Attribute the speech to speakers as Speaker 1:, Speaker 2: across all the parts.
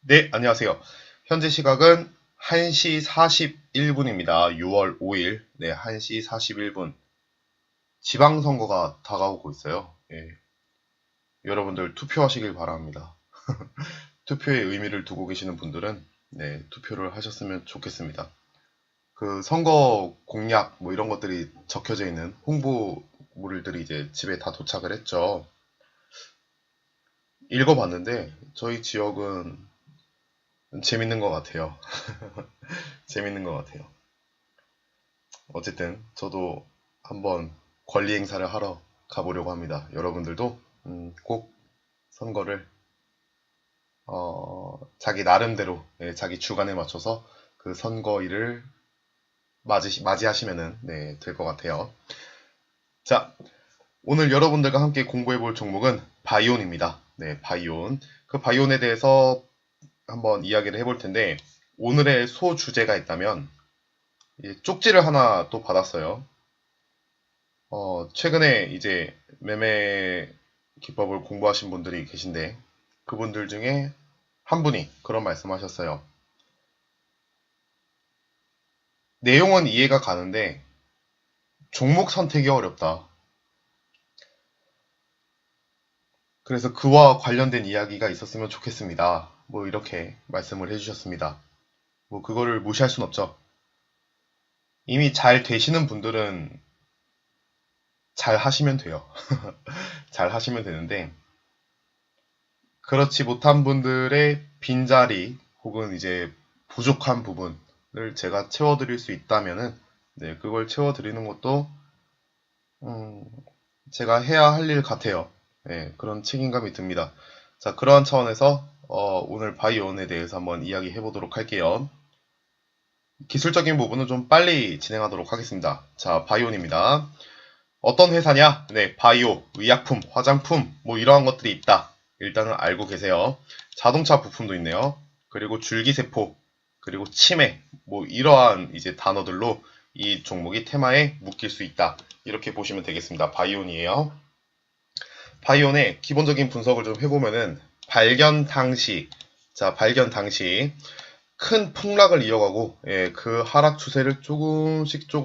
Speaker 1: 네, 안녕하세요. 현재 시각은 1시 41분입니다. 6월 5일, 네, 1시 41분. 지방선거가 다가오고 있어요. 예, 여러분들 투표하시길 바랍니다. 투표에 의미를 두고 계시는 분들은, 네, 투표를 하셨으면 좋겠습니다. 그 선거 공약, 뭐 이런 것들이 적혀져 있는 홍보물들이 이제 집에 다 도착을 했죠. 읽어봤는데, 저희 지역은 재밌는 것 같아요. 재밌는 것 같아요. 어쨌든 저도 한번 권리 행사를 하러 가보려고 합니다. 여러분들도 꼭 선거를 자기 나름대로 자기 주관에 맞춰서 그 선거일을 맞이하시면 될 것 같아요. 자, 오늘 여러분들과 함께 공부해볼 종목은 바이온입니다. 네, 바이온. 그 바이온에 대해서 한번 이야기를 해볼 텐데 오늘의 소주제가 있다면 쪽지를 하나 또 받았어요. 최근에 이제 매매 기법을 공부하신 분들이 계신데, 그분들 중에 한 분이 그런 말씀하셨어요. 내용은 이해가 가는데, 종목 선택이 어렵다. 그래서 그와 관련된 이야기가 있었으면 좋겠습니다. 뭐, 이렇게 말씀을 해주셨습니다. 뭐, 그거를 무시할 순 없죠. 이미 잘 되시는 분들은 잘 하시면 돼요. 잘 하시면 되는데, 그렇지 못한 분들의 빈자리 혹은 이제 부족한 부분을 제가 채워드릴 수 있다면은 네, 그걸 채워드리는 것도 음, 제가 해야 할 일 같아요. 네, 그런 책임감이 듭니다. 자, 그러한 차원에서 오늘 바이온에 대해서 한번 이야기해 보도록 할게요. 기술적인 부분은 좀 빨리 진행하도록 하겠습니다. 자, 바이온입니다. 어떤 회사냐? 네, 바이오, 의약품, 화장품, 뭐 이러한 것들이 있다. 일단은 알고 계세요. 자동차 부품도 있네요. 그리고 줄기세포, 그리고 치매, 뭐 이러한 이제 단어들로 이 종목이 테마에 묶일 수 있다. 이렇게 보시면 되겠습니다. 바이온이에요. 바이온의 기본적인 분석을 좀 해보면은 발견 당시, 자, 발견 당시 큰 폭락을 이어가고 그 하락 추세를 조금씩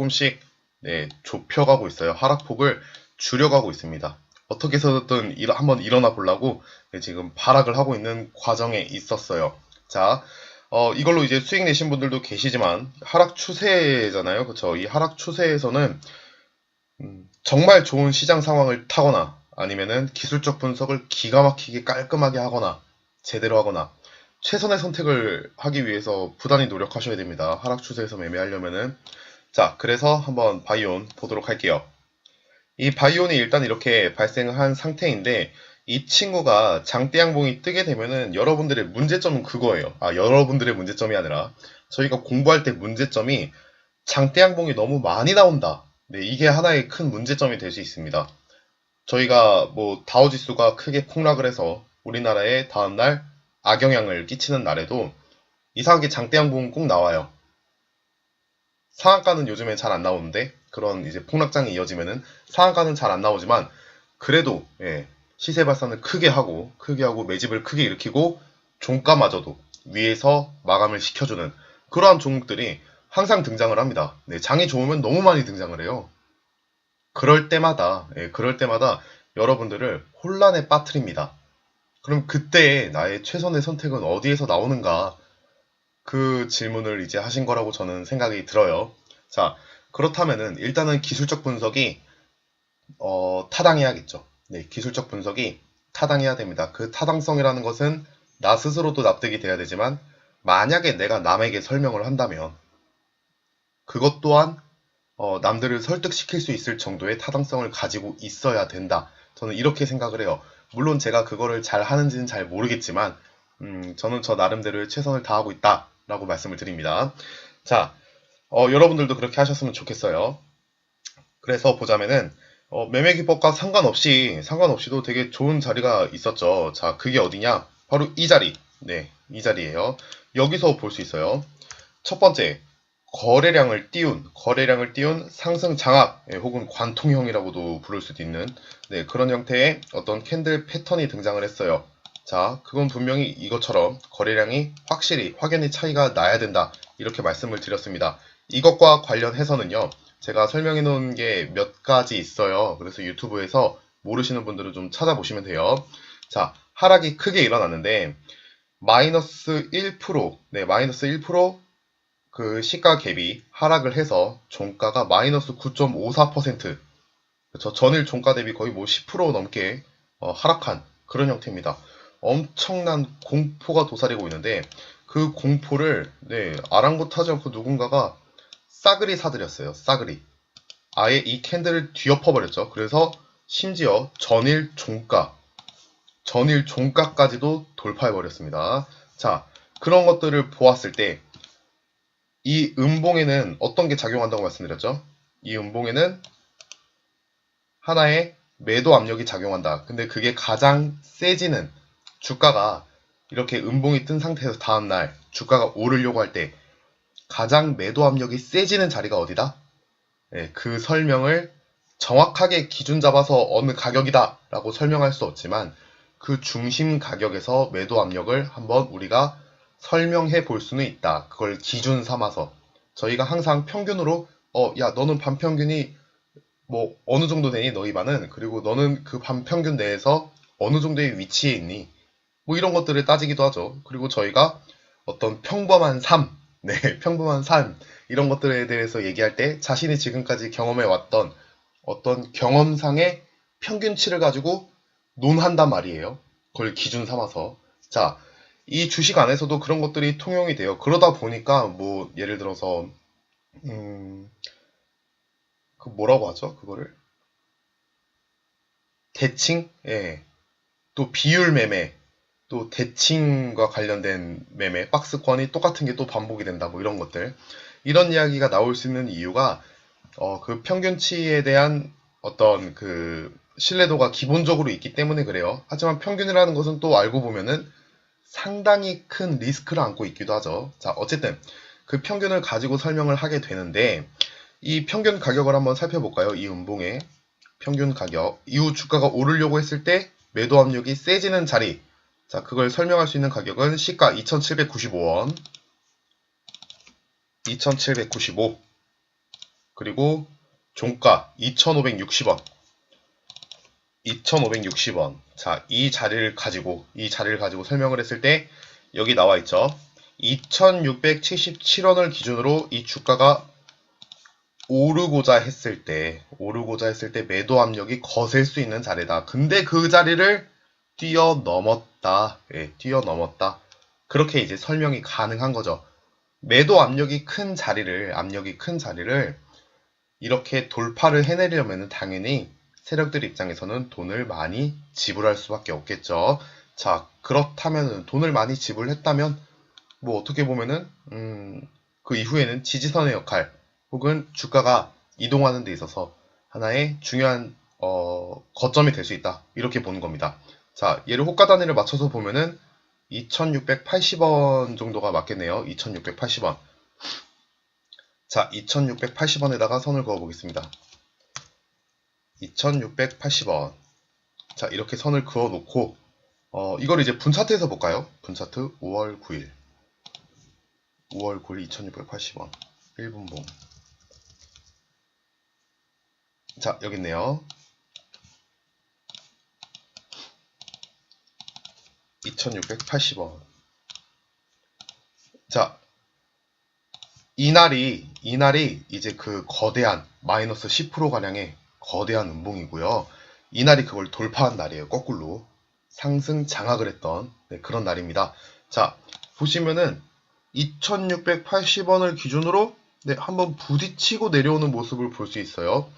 Speaker 1: 좁혀가고 있어요. 하락폭을 줄여가고 있습니다. 어떻게 해서든 한번 일어나 보려고 지금 발악을 하고 있는 과정에 있었어요. 자, 이걸로 이제 수익 내신 분들도 계시지만 하락 추세잖아요. 그렇죠? 이 하락 추세에서는 정말 좋은 시장 상황을 타거나 아니면은 기술적 분석을 기가 막히게 깔끔하게 하거나 제대로 하거나 최선의 선택을 하기 위해서 부단히 노력하셔야 됩니다. 하락 추세에서 매매하려면은. 자, 그래서 한번 바이온 보도록 할게요. 이 바이온이 일단 이렇게 발생한 상태인데 이 친구가 장대 양봉이 뜨게 되면은 여러분들의 문제점은 그거예요. 아, 여러분들의 문제점이 아니라 저희가 공부할 때 문제점이 장대 양봉이 너무 많이 나온다. 네, 이게 하나의 큰 문제점이 될 수 있습니다. 저희가 뭐 다우지수가 크게 폭락을 해서 우리나라에 다음날 악영향을 끼치는 날에도 이상하게 장대양봉은 꼭 나와요. 상한가는 요즘에 잘 안 나오는데 그런 이제 폭락장이 이어지면은 상한가는 잘 안 나오지만 그래도 시세 발산을 크게 하고 매집을 크게 일으키고 종가마저도 위에서 마감을 시켜주는 그러한 종목들이 항상 등장을 합니다. 네, 장이 좋으면 너무 많이 등장을 해요. 그럴 때마다 여러분들을 혼란에 빠뜨립니다. 그럼 그때 나의 최선의 선택은 어디에서 나오는가? 그 질문을 이제 하신 거라고 저는 생각이 들어요. 자, 그렇다면은 일단은 기술적 분석이 타당해야겠죠. 네, 기술적 분석이 타당해야 됩니다. 그 타당성이라는 것은 나 스스로도 납득이 돼야 되지만 만약에 내가 남에게 설명을 한다면 그것 또한 남들을 설득시킬 수 있을 정도의 타당성을 가지고 있어야 된다. 저는 이렇게 생각을 해요. 물론 제가 그거를 잘 하는지는 잘 모르겠지만, 저는 저 나름대로의 최선을 다하고 있다라고 말씀을 드립니다. 자, 여러분들도 그렇게 하셨으면 좋겠어요. 그래서 보자면은, 매매 기법과 상관없이도 되게 좋은 자리가 있었죠. 자, 그게 어디냐? 바로 이 자리. 네, 이 자리예요. 여기서 볼 수 있어요. 첫 번째, 거래량을 띄운 상승 장악, 혹은 관통형이라고도 부를 수도 있는, 그런 형태의 어떤 캔들 패턴이 등장을 했어요. 자, 그건 분명히 이것처럼 거래량이 확연히 차이가 나야 된다. 이렇게 말씀을 드렸습니다. 이것과 관련해서는요, 제가 설명해 놓은 게 몇 가지 있어요. 그래서 유튜브에서 모르시는 분들은 좀 찾아보시면 돼요. 자, 하락이 크게 일어났는데, 마이너스 1%, 네, 마이너스 1% 그 시가 갭이 하락을 해서 종가가 마이너스 9.54%, 그렇죠. 전일 종가 대비 거의 뭐 10% 넘게 하락한 그런 형태입니다. 엄청난 공포가 도사리고 있는데 그 공포를 아랑곳하지 않고 누군가가 싸그리 사들였어요. 싸그리. 아예 이 캔들을 뒤엎어버렸죠. 그래서 심지어 전일 종가까지도 돌파해버렸습니다. 자, 그런 것들을 보았을 때 이 음봉에는 어떤 게 작용한다고 말씀드렸죠? 이 음봉에는 하나의 매도 압력이 작용한다. 근데 그게 가장 세지는 주가가 이렇게 음봉이 뜬 상태에서 다음날 주가가 오르려고 할 때 가장 매도 압력이 세지는 자리가 어디다? 네, 그 설명을 정확하게 기준 잡아서 어느 가격이다 라고 설명할 수 없지만 그 중심 가격에서 매도 압력을 한번 우리가 설명해 볼 수는 있다. 그걸 기준 삼아서 저희가 항상 평균으로 야 너는 반평균이 뭐 어느 정도 되니 너희 반은, 그리고 너는 그 반평균 내에서 어느 정도의 위치에 있니, 뭐 이런 것들을 따지기도 하죠. 그리고 저희가 어떤 평범한 삶, 네, 평범한 삶 이런 것들에 대해서 얘기할 때 자신이 지금까지 경험해 왔던 어떤 경험상의 평균치를 가지고 논한단 말이에요. 그걸 기준 삼아서. 자, 이 주식 안에서도 그런 것들이 통용이 돼요. 그러다 보니까 뭐 예를 들어서 그 뭐라고 하죠? 그거를 대칭? 예. 또 비율 매매, 또 대칭과 관련된 매매, 박스권이 똑같은 게 또 반복이 된다. 뭐 이런 것들. 이런 이야기가 나올 수 있는 이유가 그 평균치에 대한 어떤 그 신뢰도가 기본적으로 있기 때문에 그래요. 하지만 평균이라는 것은 또 알고 보면은 상당히 큰 리스크를 안고 있기도 하죠. 자, 어쨌든 그 평균을 가지고 설명을 하게 되는데 이 평균 가격을 한번 살펴볼까요? 이 음봉의 평균 가격, 이후 주가가 오르려고 했을 때 매도 압력이 세지는 자리. 자, 그걸 설명할 수 있는 가격은 시가 2,795원, 2,795, 그리고 종가 2,560원, 2,560원. 자, 이 자리를 가지고 설명을 했을 때 여기 나와 있죠. 2,677원을 기준으로 이 주가가 오르고자 했을 때 매도 압력이 거셀 수 있는 자리다. 근데 그 자리를 뛰어넘었다. 예, 뛰어넘었다. 그렇게 이제 설명이 가능한 거죠. 매도 압력이 큰 자리를 이렇게 돌파를 해내려면 당연히 세력들 입장에서는 돈을 많이 지불할 수밖에 없겠죠. 자, 그렇다면 돈을 많이 지불했다면 뭐 어떻게 보면은 그 이후에는 지지선의 역할 혹은 주가가 이동하는 데 있어서 하나의 중요한 거점이 될 수 있다. 이렇게 보는 겁니다. 자, 얘를 호가 단위를 맞춰서 보면은 2,680원 정도가 맞겠네요. 2,680원. 자, 2,680원에다가 선을 그어 보겠습니다. 2,680원. 자, 이렇게 선을 그어 놓고 이걸 이제 분차트에서 볼까요? 분차트 5월 9일 2,680원 1분봉. 자, 여기 있네요. 2,680원. 자, 이날이 이제 그 거대한 마이너스 10%가량의 거대한 음봉이고요. 이날이 그걸 돌파한 날이에요. 거꾸로 상승 장악을 했던 그런 날입니다. 자, 보시면은 2,680원을 기준으로 한번 부딪히고 내려오는 모습을 볼 수 있어요.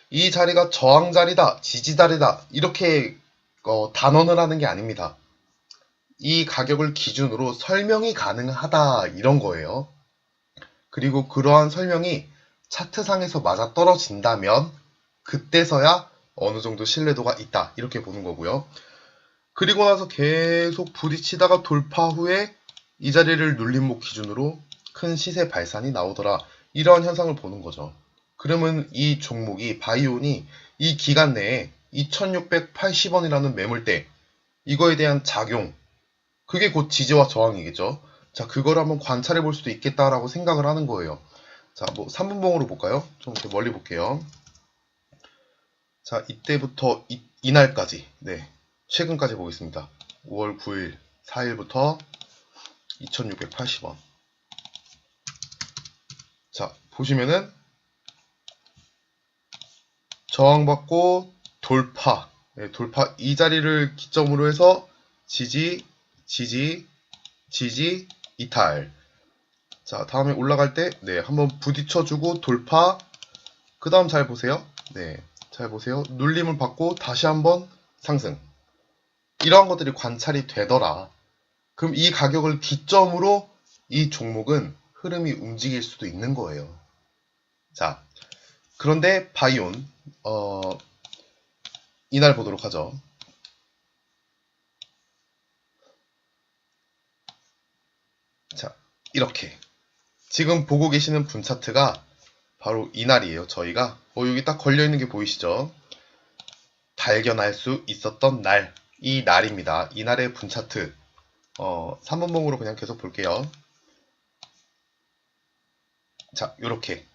Speaker 1: 이 자리가 저항 자리다, 지지 자리다 이렇게 단언을 하는 게 아닙니다. 이 가격을 기준으로 설명이 가능하다 이런 거예요. 그리고 그러한 설명이 차트상에서 맞아 떨어진다면 그때서야 어느 정도 신뢰도가 있다 이렇게 보는 거고요. 그리고 나서 계속 부딪히다가 돌파 후에 이 자리를 눌림목 기준으로 큰 시세 발산이 나오더라. 이러한 현상을 보는 거죠. 그러면 이 종목이 바이온이 이 기간 내에 2,680원이라는 매물대 이거에 대한 작용 그게 곧 지지와 저항이겠죠. 자, 그걸 한번 관찰해 볼 수도 있겠다라고 생각을 하는 거예요. 자, 뭐 3분봉으로 볼까요? 좀 이렇게 멀리 볼게요. 자, 이때부터 이날까지, 네, 최근까지 보겠습니다. 5월 9일 4일부터 2680원. 자, 보시면은 저항받고 돌파, 네, 돌파 이 자리를 기점으로 해서 지지, 지지, 지지, 이탈. 자, 다음에 올라갈 때, 네, 한번 부딪혀주고 돌파. 그 다음 잘 보세요. 네, 잘 보세요. 눌림을 받고 다시 한번 상승. 이러한 것들이 관찰이 되더라. 그럼 이 가격을 기점으로 이 종목은 흐름이 움직일 수도 있는 거예요. 자, 그런데 바이온, 이날 보도록 하죠. 자, 이렇게. 지금 보고 계시는 분 차트가 바로 이날이에요. 저희가 여기 딱 걸려있는 게 보이시죠? 발견할 수 있었던 날, 이 날입니다. 이날의 분 차트 3분봉으로 그냥 계속 볼게요. 자, 요렇게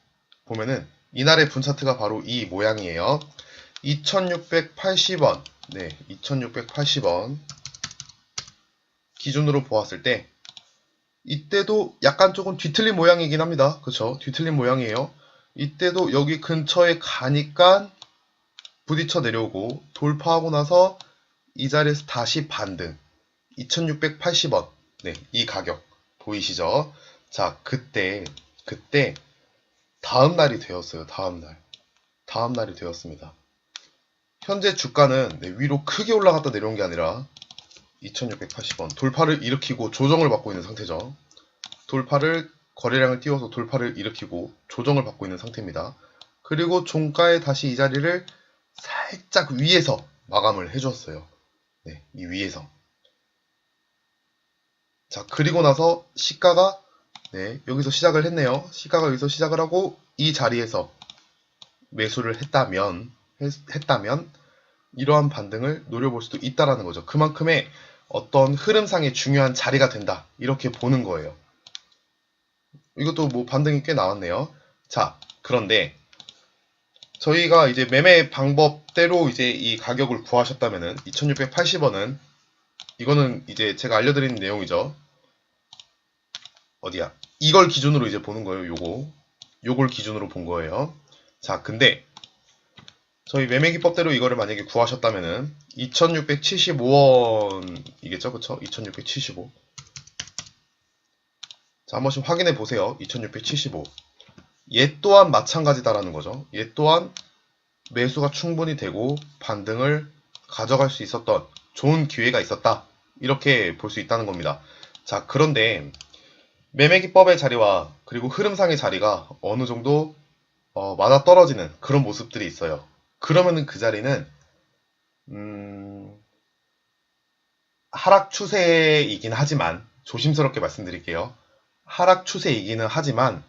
Speaker 1: 보면은 이날의 분 차트가 바로 이 모양이에요. 2680원, 네, 2680원 기준으로 보았을 때 이때도 약간 조금 뒤틀린 모양이긴 합니다. 그쵸? 뒤틀린 모양이에요. 이때도 여기 근처에 가니까 부딪혀 내려오고 돌파하고 나서 이 자리에서 다시 반등. 2680원. 네, 이 가격 보이시죠? 자, 그때 다음 날이 되었어요. 다음 날이 되었습니다. 현재 주가는 네, 위로 크게 올라갔다 내려온 게 아니라 2680원 돌파를 일으키고 조정을 받고 있는 상태죠. 돌파를 거래량을 띄워서 돌파를 일으키고 조정을 받고 있는 상태입니다. 그리고 종가에 다시 이 자리를 살짝 위에서 마감을 해주었어요. 네, 이 위에서. 자, 그리고 나서 시가가 네, 여기서 시작을 했네요. 시가가 여기서 시작을 하고 이 자리에서 매수를 했다면 이러한 반등을 노려볼 수도 있다라는 거죠. 그만큼의 어떤 흐름상의 중요한 자리가 된다. 이렇게 보는 거예요. 이것도 뭐 반등이 꽤 나왔네요. 자, 그런데 저희가 이제 매매 방법대로 이제 이 가격을 구하셨다면은 2680원은 이거는 이제 제가 알려드리는 내용이죠. 어디야? 이걸 기준으로 이제 보는 거예요. 요걸 기준으로 본 거예요. 자, 근데 저희 매매기법대로 이거를 만약에 구하셨다면은 2675원이겠죠? 그쵸? 2675. 자, 한 번씩 확인해 보세요. 2675. 얘 또한 마찬가지다라는 거죠. 얘 또한 매수가 충분히 되고 반등을 가져갈 수 있었던 좋은 기회가 있었다. 이렇게 볼 수 있다는 겁니다. 자, 그런데 매매기법의 자리와 그리고 흐름상의 자리가 어느 정도 맞아떨어지는 그런 모습들이 있어요. 그러면은 그 자리는 하락 추세이긴 하지만 조심스럽게 말씀드릴게요. 하락 추세이기는 하지만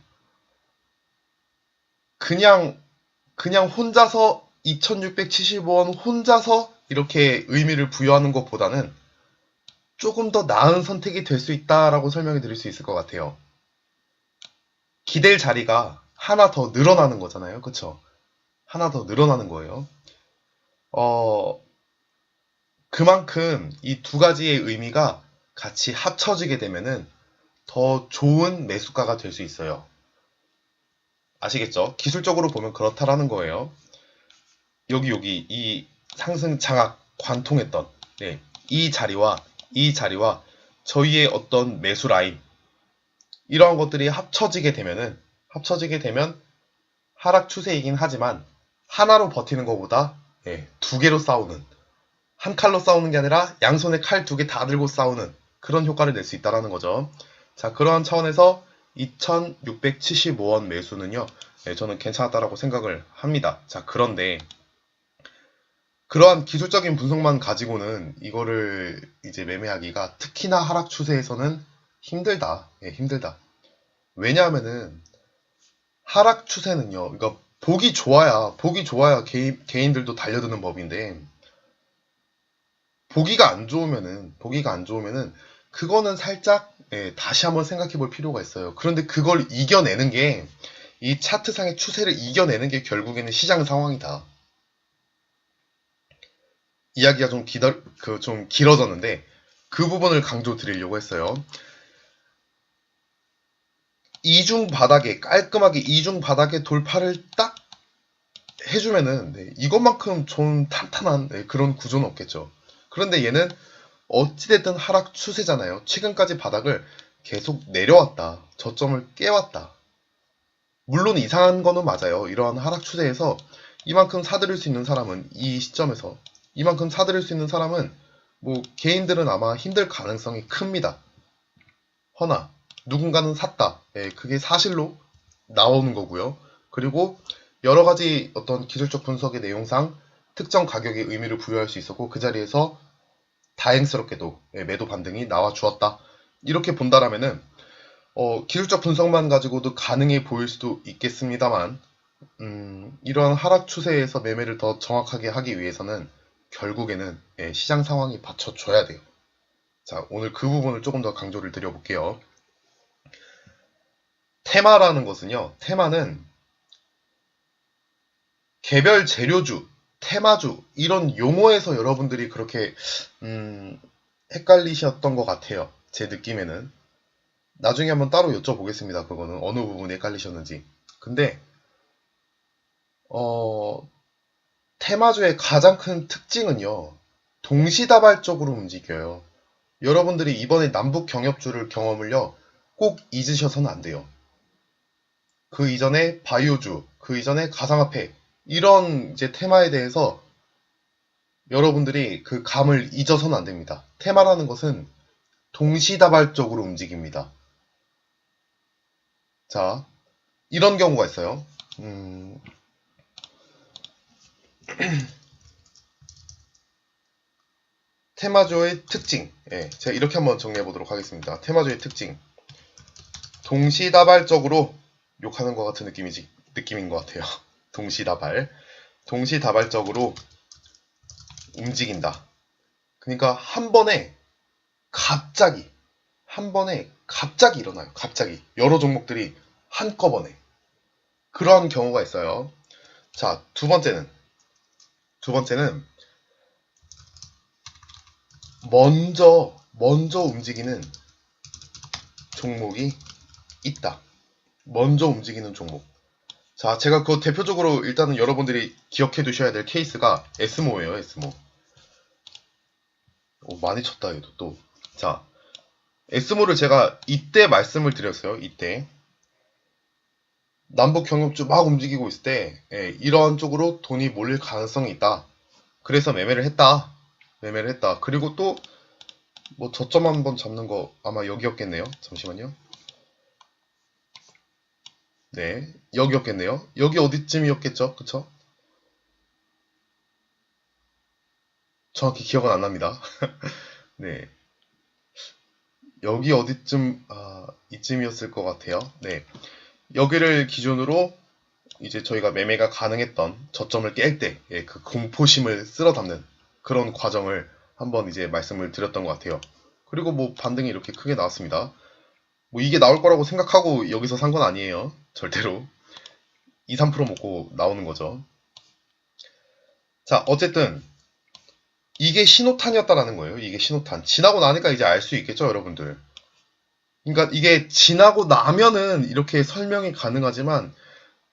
Speaker 1: 그냥 혼자서 2675원 혼자서 이렇게 의미를 부여하는 것보다는 조금 더 나은 선택이 될 수 있다라고 설명해 드릴 수 있을 것 같아요. 기댈 자리가 하나 더 늘어나는 거잖아요. 그쵸? 하나 더 늘어나는 거예요. 그만큼 이 두 가지의 의미가 같이 합쳐지게 되면은 더 좋은 매수가가 될 수 있어요. 아시겠죠? 기술적으로 보면 그렇다라는 거예요. 여기 이 상승 장악 관통했던 네, 이 자리와 저희의 어떤 매수 라인 이러한 것들이 합쳐지게 되면 하락 추세이긴 하지만 하나로 버티는 것보다 네, 두 개로 싸우는 한 칼로 싸우는 게 아니라 양손에 칼 두 개 다 들고 싸우는 그런 효과를 낼 수 있다라는 거죠. 자, 그러한 차원에서 2675원 매수는요. 네, 저는 괜찮았다라고 생각을 합니다. 자, 그런데 그러한 기술적인 분석만 가지고는 이거를 이제 매매하기가 특히나 하락 추세에서는 힘들다. 예, 힘들다. 왜냐하면은 하락 추세는요. 그러니까 보기 좋아야 개인들도 달려드는 법인데 보기가 안 좋으면은 그거는 살짝 다시 한번 생각해 볼 필요가 있어요. 그런데 그걸 이겨내는 게 이 차트상의 추세를 이겨내는 게 결국에는 시장 상황이다. 이야기가 좀 길어졌는데 그 부분을 강조 드리려고 했어요. 이중 바닥에 깔끔하게 이중 바닥에 돌파를 딱 해주면은 이것만큼 좀 탄탄한 그런 구조는 없겠죠. 그런데 얘는 어찌됐든 하락 추세잖아요. 최근까지 바닥을 계속 내려왔다. 저점을 깨왔다. 물론 이상한 거는 맞아요. 이러한 하락 추세에서 이만큼 사들일 수 있는 사람은 이 시점에서 이만큼 사들일 수 있는 사람은 뭐 개인들은 아마 힘들 가능성이 큽니다. 허나 누군가는 샀다. 그게 사실로 나오는 거고요. 그리고 여러 가지 어떤 기술적 분석의 내용상 특정 가격에 의미를 부여할 수 있었고 그 자리에서 다행스럽게도 매도 반등이 나와 주었다. 이렇게 본다라면은 기술적 분석만 가지고도 가능해 보일 수도 있겠습니다만 이러한 하락 추세에서 매매를 더 정확하게 하기 위해서는 결국에는 시장 상황이 받쳐줘야 돼요. 자, 오늘 그 부분을 조금 더 강조를 드려볼게요. 테마라는 것은요. 테마는 개별 재료주, 테마주 이런 용어에서 여러분들이 그렇게 헷갈리셨던 것 같아요. 제 느낌에는. 나중에 한번 따로 여쭤보겠습니다. 그거는 어느 부분에 헷갈리셨는지. 근데 테마주의 가장 큰 특징은요. 동시다발적으로 움직여요. 여러분들이 이번에 남북 경협주를 경험을요. 꼭 잊으셔서는 안 돼요. 그 이전에 바이오주, 그 이전에 가상화폐 이런 이제 테마에 대해서 여러분들이 그 감을 잊어서는 안 됩니다. 테마라는 것은 동시다발적으로 움직입니다. 자, 이런 경우가 있어요. 테마주의 특징. 제가 이렇게 한번 정리해 보도록 하겠습니다. 테마주의 특징. 동시다발적으로 욕하는 것 같은 느낌인 것 같아요. 동시다발. 동시다발적으로 움직인다. 그러니까 한 번에 갑자기 일어나요. 갑자기 여러 종목들이 한꺼번에 그러한 경우가 있어요. 자, 두 번째는 먼저 움직이는 종목이 있다. 먼저 움직이는 종목. 자, 제가 그 대표적으로 일단은 여러분들이 기억해 두셔야 될 케이스가 에스모예요. 에스모. 많이 쳤다 얘도 또. 자, 에스모를 제가 이때 말씀을 드렸어요. 이때 남북 경협주 막 움직이고 있을 때 이러한 쪽으로 돈이 몰릴 가능성이 있다. 그래서 매매를 했다. 그리고 또 뭐 저점 한번 잡는 거 아마 여기였겠네요. 잠시만요. 네, 여기였겠네요. 여기 어디쯤이었겠죠? 그쵸? 정확히 기억은 안 납니다. 네, 여기 어디쯤 이쯤이었을 것 같아요. 네, 여기를 기준으로 이제 저희가 매매가 가능했던 저점을 깰 때 그 공포심을 쓸어 담는 그런 과정을 한번 이제 말씀을 드렸던 것 같아요. 그리고 뭐 반등이 이렇게 크게 나왔습니다. 뭐 이게 나올 거라고 생각하고 여기서 산 건 아니에요. 절대로. 2, 3% 먹고 나오는 거죠. 자, 어쨌든 이게 신호탄이었다라는 거예요. 이게 신호탄. 지나고 나니까 이제 알 수 있겠죠, 여러분들. 그러니까 이게 지나고 나면은 이렇게 설명이 가능하지만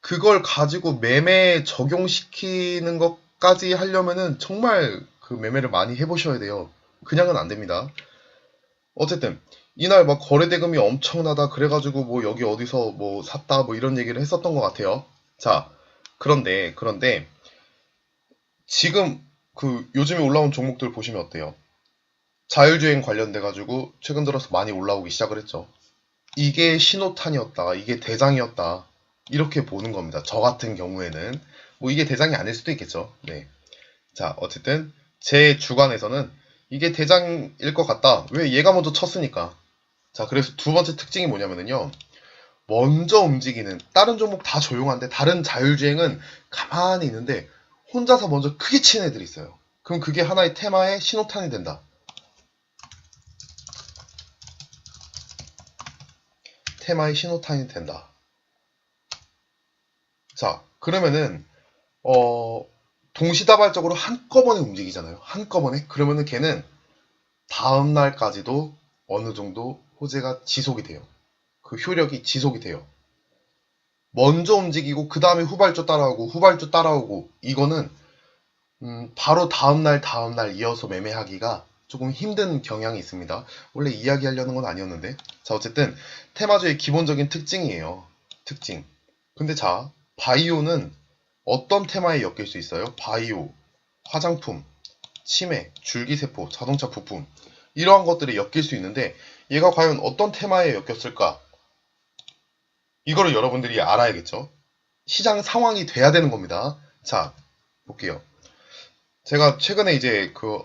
Speaker 1: 그걸 가지고 매매에 적용시키는 것까지 하려면은 정말 그 매매를 많이 해보셔야 돼요. 그냥은 안 됩니다. 어쨌든 이날 막 거래대금이 엄청나다 그래가지고 뭐 여기 어디서 뭐 샀다 뭐 이런 얘기를 했었던 것 같아요. 자, 그런데 지금 그 요즘에 올라온 종목들 보시면 어때요? 자율주행 관련돼 가지고 최근 들어서 많이 올라오기 시작을 했죠. 이게 신호탄이었다. 이게 대장이었다. 이렇게 보는 겁니다. 저 같은 경우에는 뭐 이게 대장이 아닐 수도 있겠죠. 네. 자, 어쨌든 제 주관에서는 이게 대장일 것 같다. 왜 얘가 먼저 쳤으니까. 자, 그래서 두 번째 특징이 뭐냐면요. 먼저 움직이는 다른 종목 다 조용한데 다른 자율주행은 가만히 있는데 혼자서 먼저 크게 치는 애들이 있어요. 그럼 그게 하나의 테마의 신호탄이 된다. 테마의 신호탄이 된다. 자, 그러면은 동시다발적으로 한꺼번에 움직이잖아요. 한꺼번에. 그러면은 걔는 다음 날까지도 어느 정도 호재가 지속이 돼요. 그 효력이 지속이 돼요. 먼저 움직이고 그 다음에 후발주 따라오고 후발주 따라오고 이거는 바로 다음날 이어서 매매하기가 조금 힘든 경향이 있습니다. 원래 이야기하려는 건 아니었는데. 자, 어쨌든 테마주의 기본적인 특징이에요. 특징. 근데 자, 바이오는 어떤 테마에 엮일 수 있어요? 바이오, 화장품, 치매, 줄기세포, 자동차 부품 이러한 것들이 엮일 수 있는데 얘가 과연 어떤 테마에 엮였을까? 이거를 여러분들이 알아야겠죠? 시장 상황이 돼야 되는 겁니다. 자, 볼게요. 제가 최근에 이제 그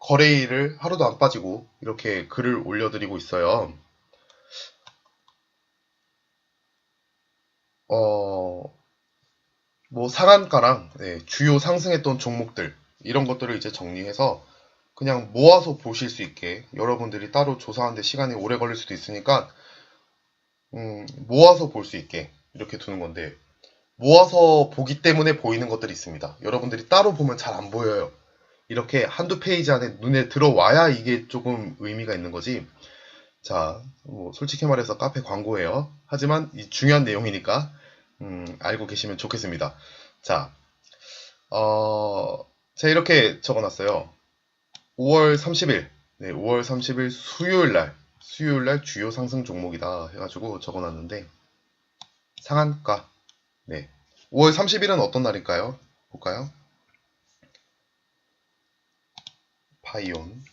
Speaker 1: 거래일을 하루도 안 빠지고 이렇게 글을 올려드리고 있어요. 뭐 상한가랑 주요 상승했던 종목들 이런 것들을 이제 정리해서 그냥 모아서 보실 수 있게 여러분들이 따로 조사하는데 시간이 오래 걸릴 수도 있으니까 모아서 볼 수 있게 이렇게 두는 건데 모아서 보기 때문에 보이는 것들이 있습니다. 여러분들이 따로 보면 잘 안 보여요. 이렇게 한두 페이지 안에 눈에 들어와야 이게 조금 의미가 있는 거지. 자, 뭐 솔직히 말해서 카페 광고예요. 하지만 이 중요한 내용이니까 알고 계시면 좋겠습니다. 자, 제가 이렇게 적어놨어요. 5월 30일, 네, 5월 30일 수요일날 주요 상승 종목이다 해가지고 적어놨는데 상한가, 네, 5월 30일은 어떤 날일까요? 볼까요? 바이온.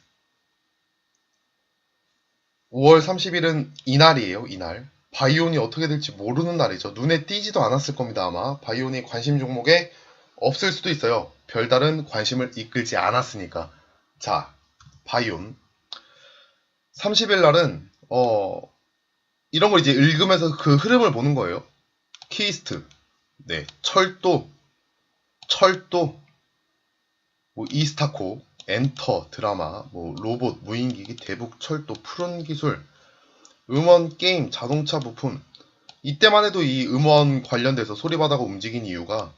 Speaker 1: 5월 30일은 이날이에요, 이날. 바이온이 어떻게 될지 모르는 날이죠. 눈에 띄지도 않았을 겁니다, 아마. 바이온이 관심 종목에 없을 수도 있어요. 별다른 관심을 이끌지 않았으니까. 자, 바이온. 30일 날은, 이런 걸 이제 읽으면서 그 흐름을 보는 거예요. 키이스트, 네, 철도, 뭐 이스타코, 엔터, 드라마, 뭐 로봇, 무인기기, 대북, 철도, 푸른 기술, 음원, 게임, 자동차 부품. 이때만 해도 이 음원 관련돼서 소리바다가 움직인 이유가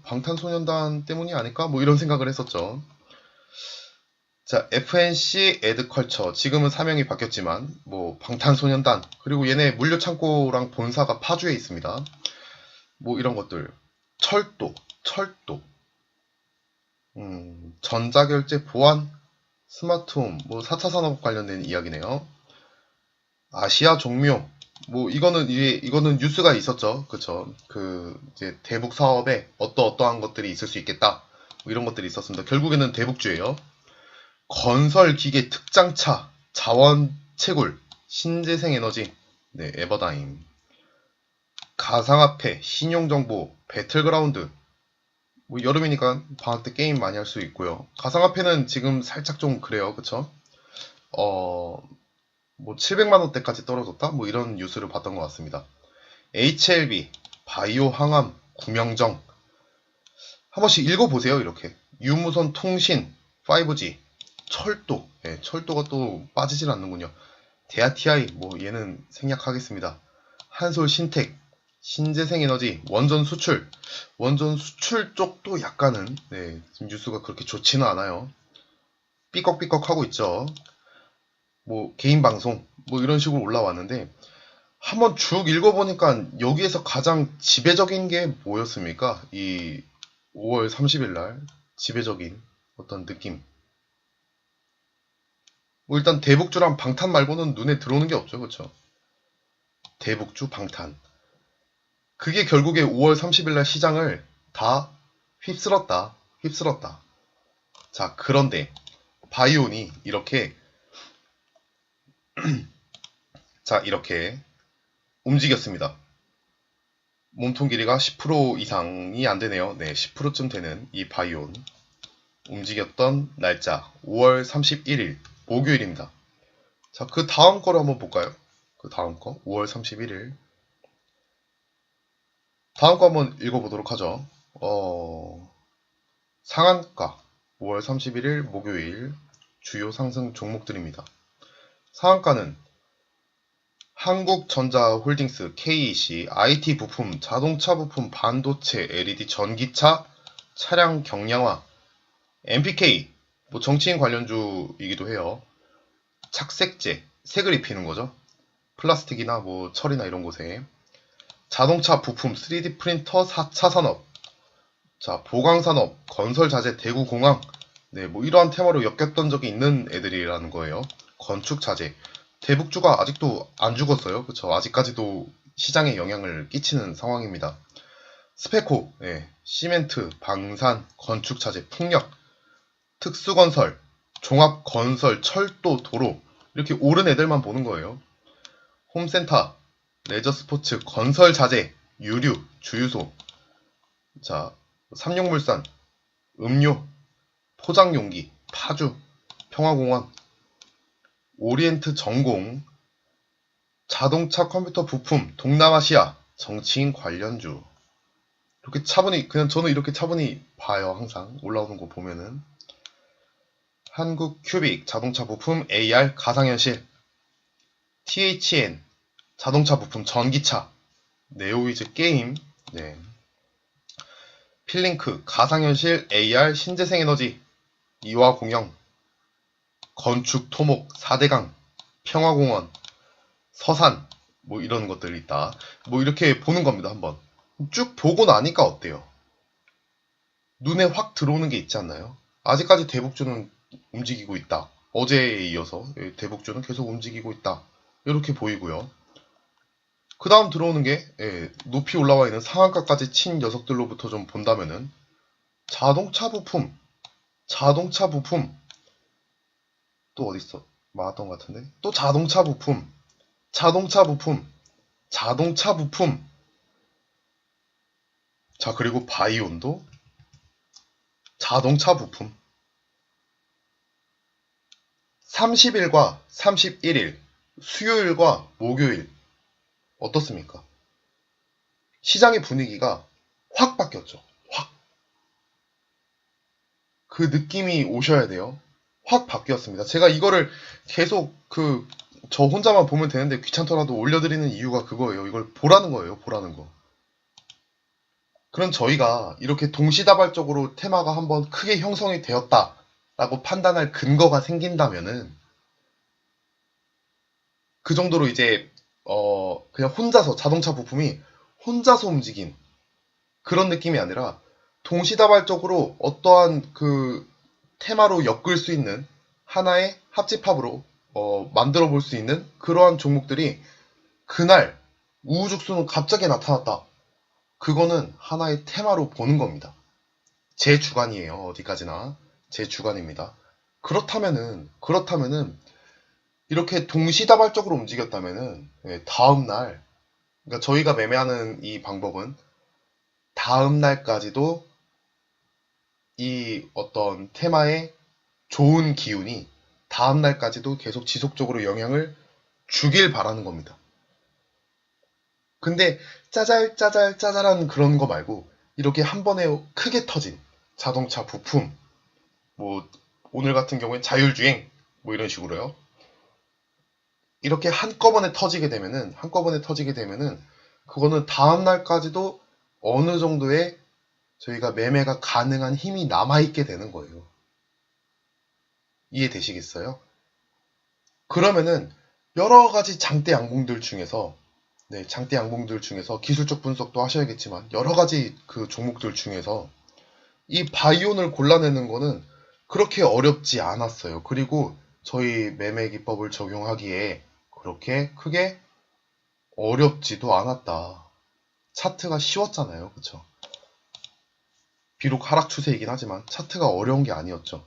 Speaker 1: 방탄소년단 때문이 아닐까? 뭐 이런 생각을 했었죠. 자, FNC 에드컬처. 지금은 사명이 바뀌었지만, 뭐, 방탄소년단. 그리고 얘네 물류창고랑 본사가 파주에 있습니다. 뭐 이런 것들. 철도. 전자결제 보안, 스마트홈, 뭐 4차 산업 관련된 이야기네요. 아시아 종묘. 뭐 이거는 뉴스가 있었죠. 그쵸? 그 이제 대북 사업에 어떠한 것들이 있을 수 있겠다. 뭐 이런 것들이 있었습니다. 결국에는 대북주예요. 건설 기계 특장차, 자원 채굴, 신재생 에너지, 네, 에버다임. 가상화폐, 신용정보, 배틀그라운드. 뭐 여름이니까 방학 때 게임 많이 할 수 있고요. 가상화폐는 지금 살짝 좀 그래요. 그쵸? 뭐 700만 원대까지 떨어졌다? 뭐 이런 뉴스를 봤던 것 같습니다. HLB, 바이오 항암, 구명정. 한 번씩 읽어보세요, 이렇게. 유무선 통신, 5G, 철도. 예, 철도가 또 빠지질 않는군요. 대아TI, 뭐 얘는 생략하겠습니다. 한솔 신텍, 신재생 에너지, 원전 수출. 원전 수출 쪽도 약간은, 네, 지금 뉴스가 그렇게 좋지는 않아요. 삐걱삐걱 하고 있죠. 뭐 개인 방송 뭐 이런 식으로 올라왔는데 한번 쭉 읽어보니까 여기에서 가장 지배적인 게 뭐였습니까? 이 5월 30일 날 지배적인 어떤 느낌. 뭐 일단 대북주랑 방탄 말고는 눈에 들어오는 게 없죠, 그렇죠? 대북주, 방탄. 그게 결국에 5월 30일 날 시장을 다 휩쓸었다. 자, 그런데 바이온이 이렇게 이렇게 움직였습니다. 몸통 길이가 10% 이상이 안 되네요. 네, 10%쯤 되는 이 바이온. 움직였던 날짜 5월 31일 목요일입니다. 자, 그 다음 거를 한번 볼까요? 그 다음 거 5월 31일 다음 거 한번 읽어보도록 하죠. 상한가 5월 31일 목요일 주요 상승 종목들입니다. 상한가는 한국전자홀딩스 KEC, IT 부품, 자동차 부품, 반도체, LED, 전기차, 차량 경량화, MPK, 뭐 정치인 관련주이기도 해요. 착색제, 색을 입히는 거죠. 플라스틱이나 뭐 철이나 이런 곳에. 자동차 부품, 3D 프린터, 4차 산업, 자, 보강산업, 건설자재, 대구공항, 네, 뭐 이러한 테마로 엮였던 적이 있는 애들이라는 거예요. 건축자재. 대북주가 아직도 안 죽었어요. 그쵸? 아직까지도 시장에 영향을 끼치는 상황입니다. 스페코, 예, 시멘트, 방산, 건축자재, 풍력, 특수건설, 종합건설, 철도, 도로 이렇게 옳은 애들만 보는 거예요. 홈센터, 레저스포츠, 건설자재, 유류, 주유소, 자, 삼육물산, 음료, 포장용기, 파주, 평화공원, 오리엔트 전공, 자동차 컴퓨터 부품, 동남아시아, 정치인 관련주. 이렇게 차분히, 그냥 저는 이렇게 차분히 봐요. 항상 올라오는 거 보면은. 한국 큐빅, 자동차 부품, AR, 가상현실, THN, 자동차 부품, 전기차, 네오위즈 게임, 네. 필링크, 가상현실, AR, 신재생에너지, 이화공영, 건축, 토목, 4대강, 평화공원, 서산, 뭐 이런 것들이 있다. 뭐 이렇게 보는 겁니다, 한번. 쭉 보고 나니까 어때요? 눈에 확 들어오는 게 있지 않나요? 아직까지 대북주는 움직이고 있다. 어제에 이어서 대북주는 계속 움직이고 있다. 이렇게 보이고요. 그 다음 들어오는 게 높이 올라와 있는 상한가까지 친 녀석들로부터 좀 본다면은 자동차 부품 또 어딨어? 많았던 것 같은데 또 자동차 부품 자 그리고 바이온도 자동차 부품 30일과 31일 수요일과 목요일 어떻습니까? 시장의 분위기가 확 바뀌었죠. 확. 그 느낌이 오셔야 돼요. 확 바뀌었습니다. 제가 이거를 계속 저 혼자만 보면 되는데 귀찮더라도 올려드리는 이유가 그거예요. 이걸 보라는 거예요. 보라는 거. 그럼 저희가 이렇게 동시다발적으로 테마가 한번 크게 형성이 되었다라고 판단할 근거가 생긴다면은 그 정도로 이제 그냥 혼자서 자동차 부품이 혼자서 움직인 그런 느낌이 아니라 동시다발적으로 어떠한 테마로 엮을 수 있는 하나의 합집합으로 만들어 볼 수 있는 그러한 종목들이 그날 우후죽순 갑자기 나타났다. 그거는 하나의 테마로 보는 겁니다. 제 주관이에요. 어디까지나 제 주관입니다. 그렇다면은 이렇게 동시다발적으로 움직였다면은 다음날 그러니까 저희가 매매하는 이 방법은 다음날까지도 이 어떤 테마의 좋은 기운이 다음날까지도 계속 지속적으로 영향을 주길 바라는 겁니다. 근데 짜잘짜잘짜잘한 그런 거 말고 이렇게 한 번에 크게 터진 자동차 부품, 뭐 오늘 같은 경우엔 자율주행, 뭐 이런 식으로요. 이렇게 한꺼번에 터지게 되면은 그거는 다음날까지도 어느 정도의 저희가 매매가 가능한 힘이 남아있게 되는 거예요. 이해되시겠어요? 그러면은 여러 가지 장대 양봉들 중에서 장대 양봉들 중에서 기술적 분석도 하셔야겠지만 여러 가지 그 종목들 중에서 이 바이온을 골라내는 거는 그렇게 어렵지 않았어요. 그리고 저희 매매 기법을 적용하기에 그렇게 크게 어렵지도 않았다. 차트가 쉬웠잖아요. 그쵸? 비록 하락 추세이긴 하지만 차트가 어려운 게 아니었죠.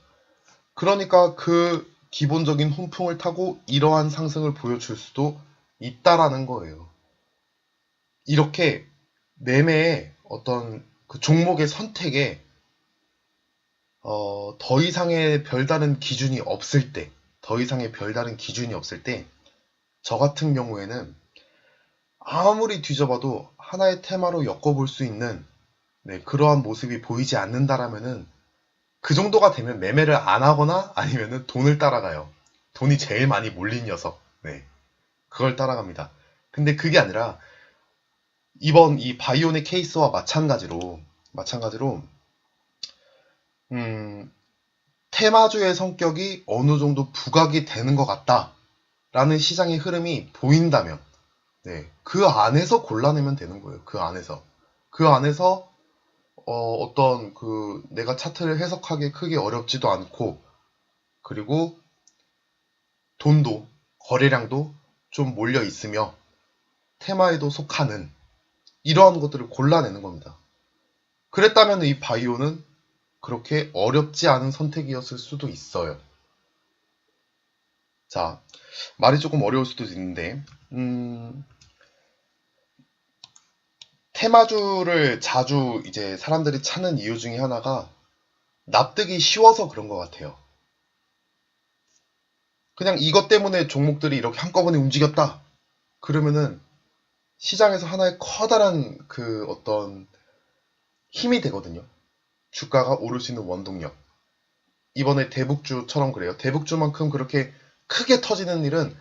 Speaker 1: 그러니까 그 기본적인 훈풍을 타고 이러한 상승을 보여줄 수도 있다라는 거예요. 이렇게 매매의 어떤 그 종목의 선택에 더 이상의 별다른 기준이 없을 때, 저 같은 경우에는 아무리 뒤져봐도 하나의 테마로 엮어볼 수 있는 그러한 모습이 보이지 않는다라면은 그 정도가 되면 매매를 안 하거나 아니면은 돈을 따라가요. 돈이 제일 많이 몰린 녀석. 그걸 따라갑니다. 근데 그게 아니라 이번 이 바이온의 케이스와 마찬가지로 음, 테마주의 성격이 어느 정도 부각이 되는 것 같다라는 시장의 흐름이 보인다면, 네, 그 안에서 골라내면 되는 거예요. 그 안에서 어떤 그 내가 차트를 해석하기 크게 어렵지도 않고, 그리고 돈도 거래량도 좀 몰려 있으며 테마에도 속하는 이러한 것들을 골라내는 겁니다. 그랬다면 이 바이오는 그렇게 어렵지 않은 선택이었을 수도 있어요. 자, 말이 조금 어려울 수도 있는데, 테마주를 자주 이제 사람들이 찾는 이유 중에 하나가 납득이 쉬워서 그런 것 같아요. 그냥 이것 때문에 종목들이 이렇게 한꺼번에 움직였다. 그러면은 시장에서 하나의 커다란 그 어떤 힘이 되거든요. 주가가 오를 수 있는 원동력. 이번에 대북주처럼 그래요. 대북주만큼 그렇게 크게 터지는 일은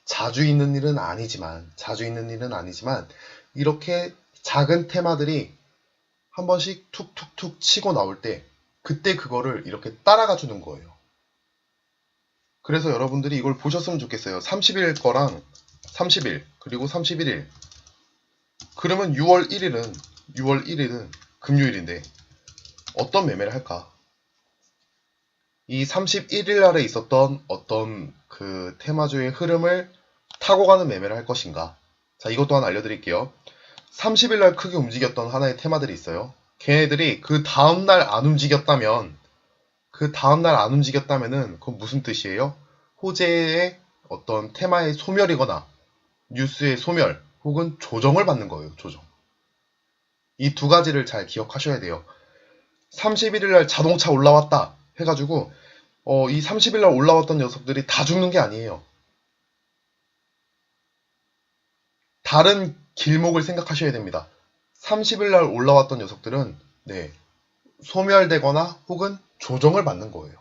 Speaker 1: 자주 있는 일은 아니지만 이렇게 작은 테마들이 한 번씩 툭툭툭 치고 나올 때 그때 그거를 이렇게 따라가 주는 거예요. 그래서 여러분들이 이걸 보셨으면 좋겠어요. 30일 거랑 30일 그리고 31일. 그러면 6월 1일은 금요일인데 어떤 매매를 할까? 이 31일 날에 있었던 어떤 그 테마주의 흐름을 타고 가는 매매를 할 것인가? 자, 이것 또한 알려드릴게요. 30일 날 크게 움직였던 하나의 테마들이 있어요. 걔네들이 그 다음날 안 움직였다면은 그건 무슨 뜻이에요? 호재의 어떤 테마의 소멸이거나 뉴스의 소멸 혹은 조정을 받는 거예요. 조정. 이 두 가지를 잘 기억하셔야 돼요. 31일 날 자동차 올라왔다 해가지고 이 30일 날 올라왔던 녀석들이 다 죽는 게 아니에요. 다른 길목을 생각하셔야 됩니다. 30일 날 올라왔던 녀석들은 네, 소멸되거나 혹은 조정을 받는 거예요.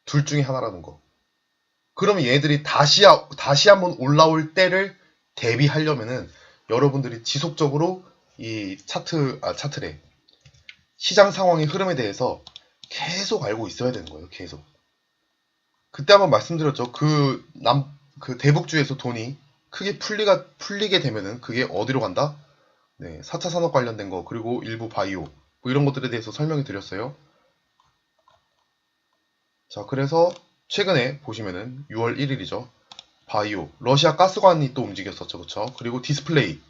Speaker 1: 둘 중에 하나라는 거. 그러면 얘네들이 다시 한번 올라올 때를 대비하려면은 여러분들이 지속적으로 이 차트래. 시장 상황의 흐름에 대해서 계속 알고 있어야 되는 거예요. 계속. 그때 한번 말씀드렸죠. 그 대북주에서 돈이 크게 풀리게 되면은 그게 어디로 간다? 네, 4차 산업 관련된 거, 그리고 일부 바이오, 뭐 이런 것들에 대해서 설명해 드렸어요. 자, 그래서 최근에 보시면은 6월 1일이죠. 바이오, 러시아 가스관이 또 움직였었죠. 그쵸? 그리고 디스플레이,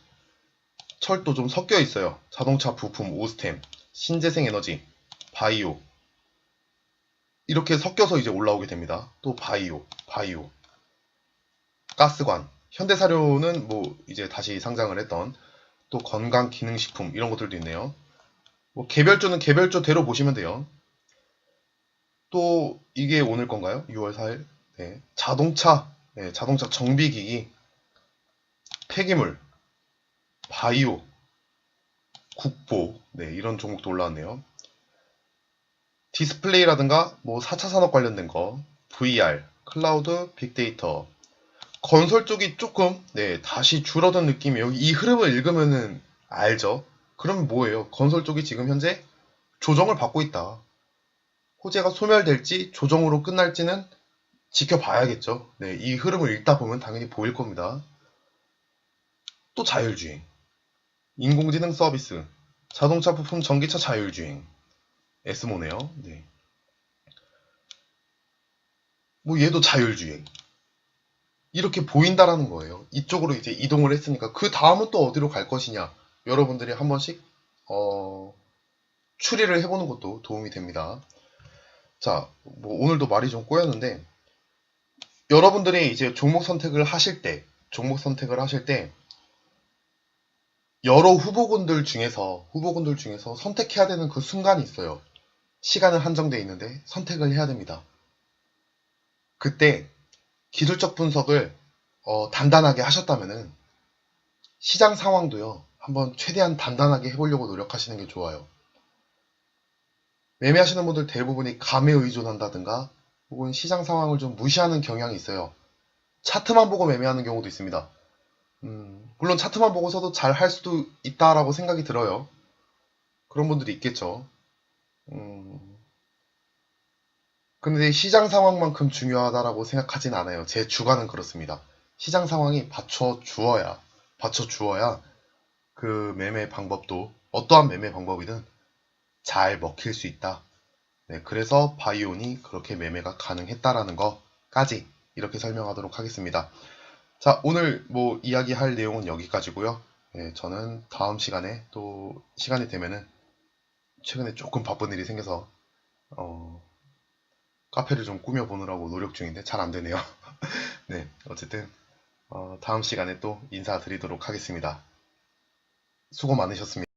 Speaker 1: 철도 좀 섞여 있어요. 자동차 부품, 오스템, 신재생 에너지, 바이오. 이렇게 섞여서 이제 올라오게 됩니다. 또 바이오, 가스관, 현대사료는 뭐 이제 다시 상장을 했던 또 건강기능식품 이런 것들도 있네요. 뭐 개별주는 개별주대로 보시면 돼요. 또 이게 오늘 건가요? 6월 4일. 네. 자동차 정비기기, 폐기물, 바이오, 국보, 네, 이런 종목도 올라왔네요. 디스플레이라든가 뭐 4차 산업 관련된 거, VR, 클라우드, 빅데이터, 건설 쪽이 조금 네, 다시 줄어든 느낌이에요. 이 흐름을 읽으면은 알죠. 그럼 뭐예요? 건설 쪽이 지금 현재 조정을 받고 있다. 호재가 소멸될지 조정으로 끝날지는 지켜봐야겠죠. 네, 이 흐름을 읽다 보면 당연히 보일 겁니다. 또 자율주행, 인공지능 서비스, 자동차 부품 전기차 자율주행, 에스모네요. 네. 뭐 얘도 자율주행. 이렇게 보인다라는 거예요. 이쪽으로 이제 이동을 했으니까 그 다음은 또 어디로 갈 것이냐. 여러분들이 한 번씩 추리를 해보는 것도 도움이 됩니다. 자, 뭐 오늘도 말이 좀 꼬였는데 여러분들이 이제 종목 선택을 하실 때 여러 후보군들 중에서 선택해야 되는 그 순간이 있어요. 시간은 한정되어 있는데 선택을 해야 됩니다. 그때 기술적 분석을 단단하게 하셨다면은 시장 상황도요. 한번 최대한 단단하게 해보려고 노력하시는 게 좋아요. 매매하시는 분들 대부분이 감에 의존한다든가 혹은 시장 상황을 좀 무시하는 경향이 있어요. 차트만 보고 매매하는 경우도 있습니다. 물론 차트만 보고서도 잘 할 수도 있다라고 생각이 들어요. 그런 분들이 있겠죠. 음, 근데 시장 상황만큼 중요하다라고 생각하진 않아요. 제 주관은 그렇습니다. 시장 상황이 받쳐주어야 그 매매 방법도 어떠한 매매 방법이든 잘 먹힐 수 있다. 네, 그래서 바이온이 그렇게 매매가 가능했다라는 거까지 이렇게 설명하도록 하겠습니다. 자, 오늘 뭐 이야기할 내용은 여기까지고요. 네, 저는 다음 시간에 또 시간이 되면은 최근에 조금 바쁜 일이 생겨서 어, 카페를 좀 꾸며보느라고 노력 중인데 잘 안 되네요. 네, 어쨌든 다음 시간에 또 인사드리도록 하겠습니다. 수고 많으셨습니다.